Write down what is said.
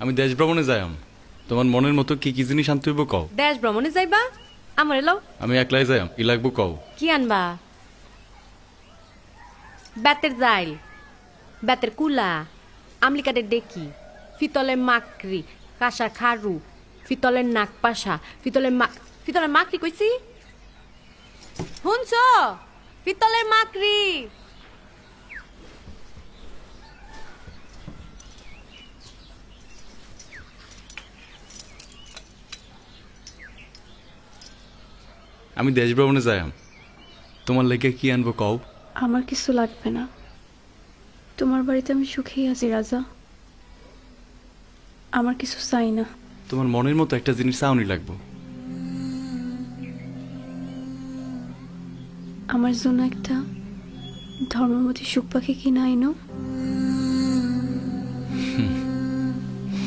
আমি দেশ ভ্রমণে যাইম। তোমার মনের মতো কি কি জিনিস আনতে হইব কও। দেশ ভ্রমণে যাইবা? আমার এলো আমি একলাই যাইম, কি লাগবো কও। কি আনবা? বেতের জাইল, বেতের কুলা, আমলিকাটের ডেকি, ফিতলের মাকড়ি, কাঁসা খারু, ফিতলের নাকপাশা, ফিতলের মাকড়ি কইছি শুনছ? ফিতলের মাকড়ি। আমি দেশ ভ্রমণে যাইম, তোমার লেগে কি আনবো কও। আমার কিছু লাগবে না, তোমার বাড়িতে আমি সুখেই আছি রাজা। আমার কিছু চাই না। তোমার মনের মতো একটা জিনিস চাউনি লাগবো। আমার জন্য একটা ধর্মমতী সুখ পাখি কিনা আইনো।